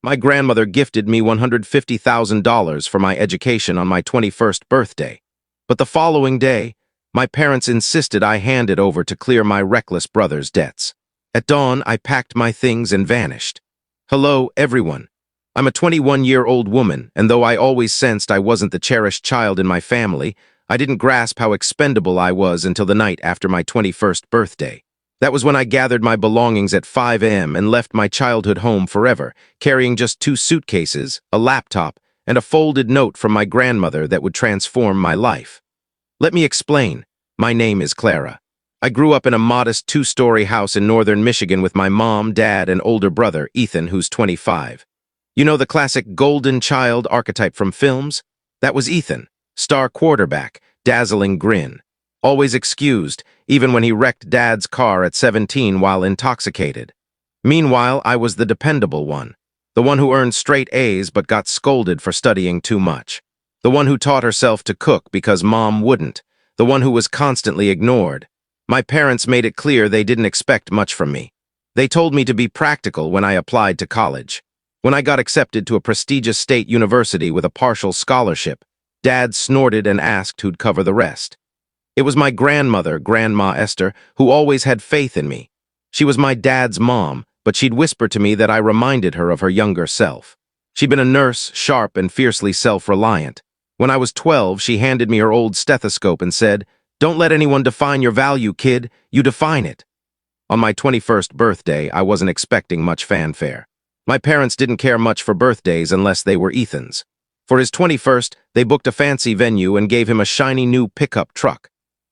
My grandmother gifted me $150,000 for my education on my 21st birthday. But the following day, my parents insisted I hand it over to clear my reckless brother's debts. At dawn, I packed my things and vanished. Hello, everyone. I'm a 21-year-old woman, and though I always sensed I wasn't the cherished child in my family, I didn't grasp how expendable I was until the night after my 21st birthday. That was when I gathered my belongings at 5 a.m. and left my childhood home forever, carrying just 2 suitcases, a laptop, and a folded note from my grandmother that would transform my life. Let me explain. My name is Clara. I grew up in a modest 2-story house in northern Michigan with my mom, dad, and older brother, Ethan, who's 25. You know the classic golden child archetype from films? That was Ethan, star quarterback, dazzling grin. Always excused, even when he wrecked Dad's car at 17 while intoxicated. Meanwhile, I was the dependable one, the one who earned straight A's but got scolded for studying too much, the one who taught herself to cook because Mom wouldn't, the one who was constantly ignored. My parents made it clear they didn't expect much from me. They told me to be practical when I applied to college. When I got accepted to a prestigious state university with a partial scholarship, Dad snorted and asked who'd cover the rest. It was my grandmother, Grandma Esther, who always had faith in me. She was my dad's mom, but she'd whisper to me that I reminded her of her younger self. She'd been a nurse, sharp and fiercely self-reliant. When I was 12, she handed me her old stethoscope and said, "Don't let anyone define your value, kid. You define it." On my 21st birthday, I wasn't expecting much fanfare. My parents didn't care much for birthdays unless they were Ethan's. For his 21st, they booked a fancy venue and gave him a shiny new pickup truck.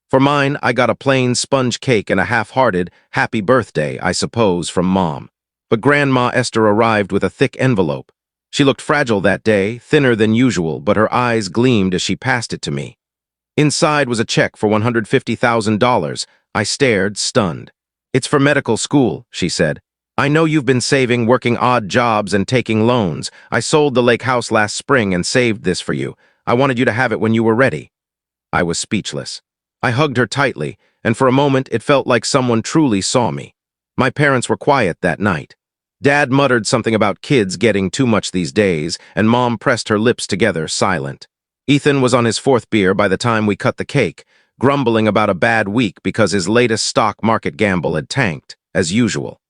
For mine, I got a plain sponge cake and a half-hearted, happy birthday, I suppose, from Mom. But Grandma Esther arrived with a thick envelope. She looked fragile that day, thinner than usual, but her eyes gleamed as she passed it to me. Inside was a check for $150,000. I stared, stunned. "It's for medical school," she said. "I know you've been saving, working odd jobs and taking loans. I sold the lake house last spring and saved this for you. I wanted you to have it when you were ready." I was speechless. I hugged her tightly, and for a moment it felt like someone truly saw me. My parents were quiet that night. Dad muttered something about kids getting too much these days, and Mom pressed her lips together, silent. Ethan was on his 4th beer by the time we cut the cake, grumbling about a bad week because his latest stock market gamble had tanked, as usual.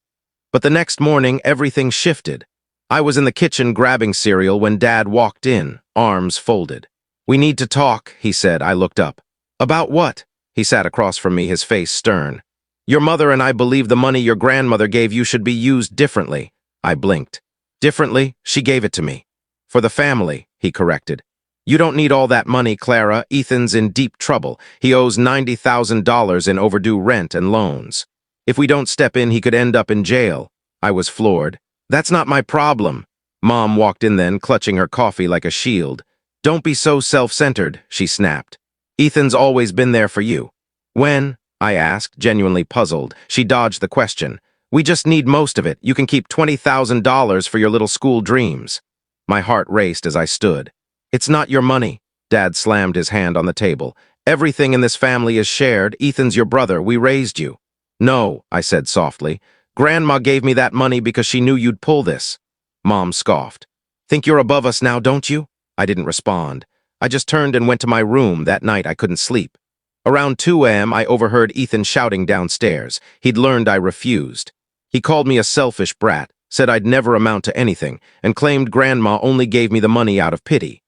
But the next morning, everything shifted. I was in the kitchen grabbing cereal when Dad walked in, arms folded. "We need to talk," he said. I looked up. "About what?" He sat across from me, his face stern. "Your mother and I believe the money your grandmother gave you should be used differently." I blinked. "Differently? She gave it to me." "For the family," he corrected. "You don't need all that money, Clara. Ethan's in deep trouble. He owes $90,000 in overdue rent and loans. If we don't step in, he could end up in jail." I was floored. "That's not my problem." Mom walked in then, clutching her coffee like a shield. "Don't be so self-centered," she snapped. "Ethan's always been there for you." "When?" I asked, genuinely puzzled. She dodged the question. "We just need most of it. You can keep $20,000 for your little school dreams." My heart raced as I stood. "It's not your money." Dad slammed his hand on the table. "Everything in this family is shared. Ethan's your brother. We raised you." "No," I said softly. "Grandma gave me that money because she knew you'd pull this." Mom scoffed. "Think you're above us now, don't you?" I didn't respond. I just turned and went to my room. That night I couldn't sleep. Around 2 a.m. I overheard Ethan shouting downstairs. He'd learned I refused. He called me a selfish brat, said I'd never amount to anything, and claimed Grandma only gave me the money out of pity.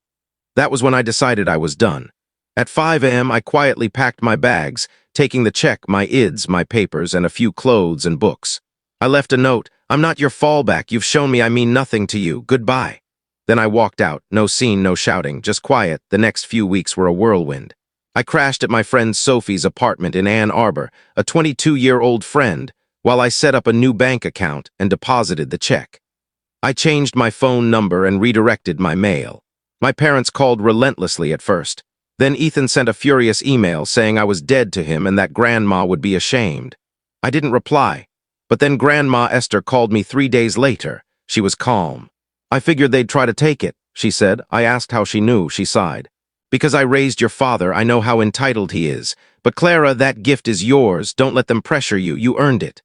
That was when I decided I was done. At 5 a.m. I quietly packed my bags, taking the check, my IDs, my papers, and a few clothes and books. I left a note. "I'm not your fallback. You've shown me I mean nothing to you. Goodbye." Then I walked out. No scene, no shouting, just quiet. The next few weeks were a whirlwind. I crashed at my friend Sophie's apartment in Ann Arbor, a 22-year-old friend, while I set up a new bank account and deposited the check. I changed my phone number and redirected my mail. My parents called relentlessly at first. Then Ethan sent a furious email saying I was dead to him and that Grandma would be ashamed. I didn't reply. But then Grandma Esther called me 3 days later. She was calm. "I figured they'd try to take it," she said. I asked how she knew. She sighed. "Because I raised your father, I know how entitled he is. But Clara, that gift is yours. Don't let them pressure you. You earned it."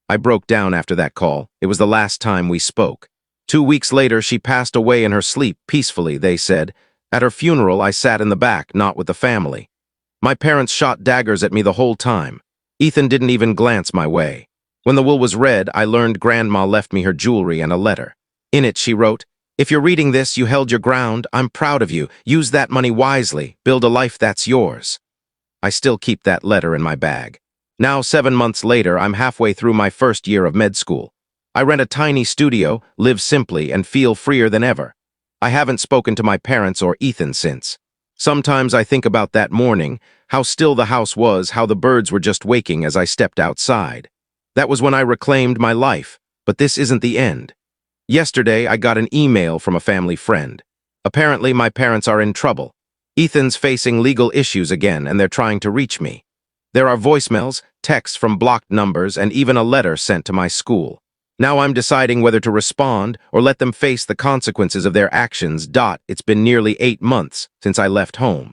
I broke down after that call. It was the last time we spoke. 2 weeks later, she passed away in her sleep peacefully, they said. At her funeral, I sat in the back, not with the family. My parents shot daggers at me the whole time. Ethan didn't even glance my way. When the will was read, I learned Grandma left me her jewelry and a letter. In it, she wrote, "If you're reading this, you held your ground. I'm proud of you. Use that money wisely. Build a life that's yours." I still keep that letter in my bag. Now, 7 months later, I'm halfway through my first year of med school. I rent a tiny studio, live simply, and feel freer than ever. I haven't spoken to my parents or Ethan since. Sometimes I think about that morning, how still the house was, how the birds were just waking as I stepped outside. That was when I reclaimed my life, but this isn't the end. Yesterday, I got an email from a family friend. Apparently, my parents are in trouble. Ethan's facing legal issues again, and they're trying to reach me. There are voicemails, texts from blocked numbers, and even a letter sent to my school. Now I'm deciding whether to respond or let them face the consequences of their actions. It's been nearly 8 months since I left home.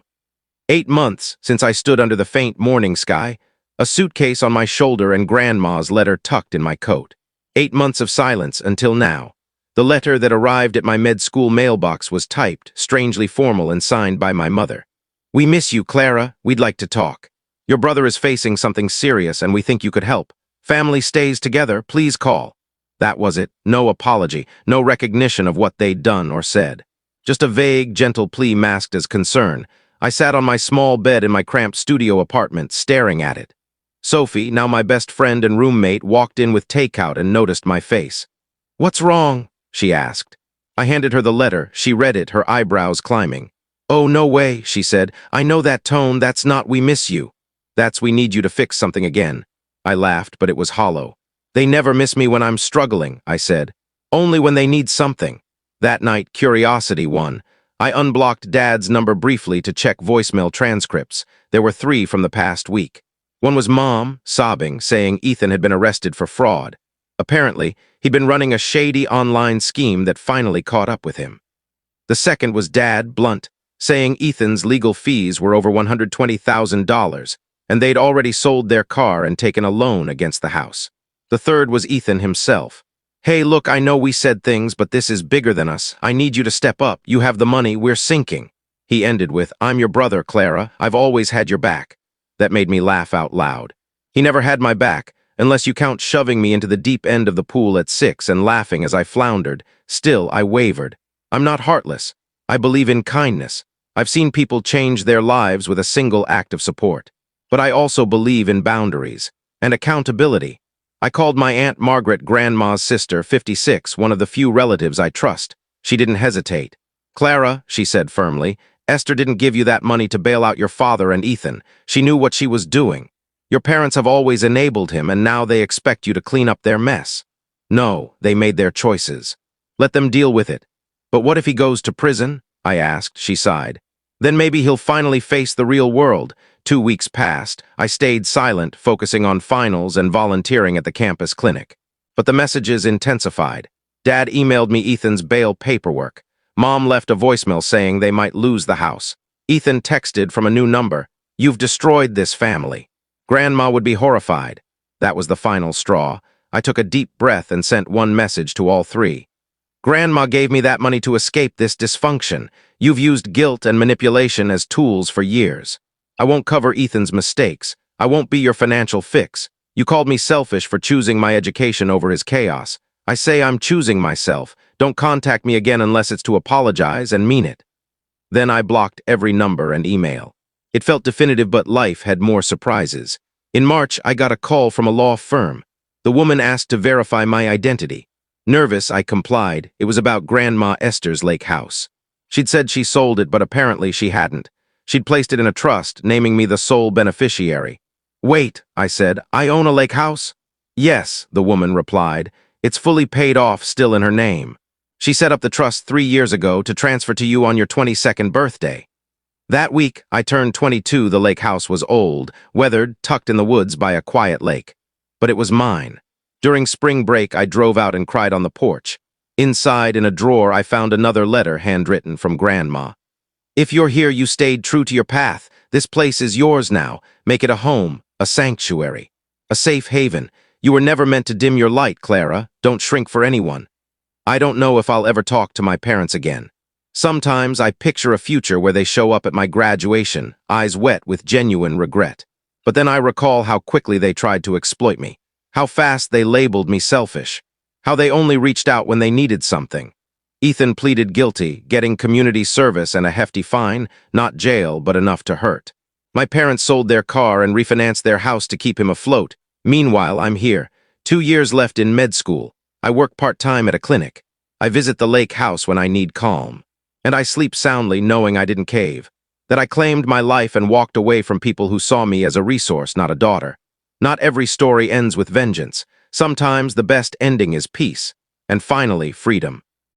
8 months since I stood under the faint morning sky, a suitcase on my shoulder and Grandma's letter tucked in my coat. 8 months of silence until now. The letter that arrived at my med school mailbox was typed, strangely formal, and signed by my mother. "We miss you, Clara. We'd like to talk. Your brother is facing something serious and we think you could help. Family stays together. Please call." That was it. No apology, no recognition of what they'd done or said. Just a vague, gentle plea masked as concern. I sat on my small bed in my cramped studio apartment, staring at it. Sophie, now my best friend and roommate, walked in with takeout and noticed my face. "What's wrong?" she asked. I handed her the letter. She read it, her eyebrows climbing. "Oh, no way," she said. "I know that tone. That's not 'we miss you.' That's 'we need you to fix something again.'" I laughed, but it was hollow. "They never miss me when I'm struggling," I said. "Only when they need something." That night, curiosity won. I unblocked Dad's number briefly to check voicemail transcripts. There were 3 from the past week. One was Mom, sobbing, saying Ethan had been arrested for fraud. Apparently, he'd been running a shady online scheme that finally caught up with him. The second was Dad, blunt, saying Ethan's legal fees were over $120,000, and they'd already sold their car and taken a loan against the house. The third was Ethan himself. "Hey, look, I know we said things, but this is bigger than us. I need you to step up. You have the money. We're sinking." He ended with, "I'm your brother, Clara. I've always had your back." That made me laugh out loud. He never had my back, unless you count shoving me into the deep end of the pool at 6 and laughing as I floundered. Still, I wavered. I'm not heartless. I believe in kindness. I've seen people change their lives with a single act of support. But I also believe in boundaries and accountability. I called my Aunt Margaret, Grandma's sister, 56, one of the few relatives I trust. She didn't hesitate. "Clara," she said firmly, "Esther didn't give you that money to bail out your father and Ethan. She knew what she was doing. Your parents have always enabled him, and now they expect you to clean up their mess. No, they made their choices. Let them deal with it." "But what if he goes to prison?" I asked. She sighed. "Then maybe he'll finally face the real world." 2 weeks passed. I stayed silent, focusing on finals and volunteering at the campus clinic. But the messages intensified. Dad emailed me Ethan's bail paperwork. Mom left a voicemail saying they might lose the house. Ethan texted from a new number, "You've destroyed this family." Grandma would be horrified. That was the final straw. I took a deep breath and sent one message to all 3. "Grandma gave me that money to escape this dysfunction. You've used guilt and manipulation as tools for years. I won't cover Ethan's mistakes. I won't be your financial fix. You called me selfish for choosing my education over his chaos. I say I'm choosing myself. Don't contact me again unless it's to apologize and mean it." Then I blocked every number and email. It felt definitive, but life had more surprises. In March, I got a call from a law firm. The woman asked to verify my identity. Nervous, I complied. It was about Grandma Esther's lake house. She'd said she sold it, but apparently she hadn't. She'd placed it in a trust, naming me the sole beneficiary. "Wait," I said, "I own a lake house?" "Yes," the woman replied. "It's fully paid off, still in her name. She set up the trust 3 years ago to transfer to you on your 22nd birthday." That week, I turned 22. The lake house was old, weathered, tucked in the woods by a quiet lake. But it was mine. During spring break, I drove out and cried on the porch. Inside, in a drawer, I found another letter handwritten from Grandma. "If you're here, you stayed true to your path. This place is yours now. Make it a home, a sanctuary, a safe haven. You were never meant to dim your light, Clara. Don't shrink for anyone." I don't know if I'll ever talk to my parents again. Sometimes I picture a future where they show up at my graduation, eyes wet with genuine regret. But then I recall how quickly they tried to exploit me, how fast they labeled me selfish, how they only reached out when they needed something. Ethan pleaded guilty, getting community service and a hefty fine, not jail, but enough to hurt. My parents sold their car and refinanced their house to keep him afloat. Meanwhile, I'm here, 2 years left in med school. I work part-time at a clinic. I visit the lake house when I need calm. And I sleep soundly knowing I didn't cave, that I claimed my life and walked away from people who saw me as a resource, not a daughter. Not every story ends with vengeance. Sometimes the best ending is peace. And finally, freedom.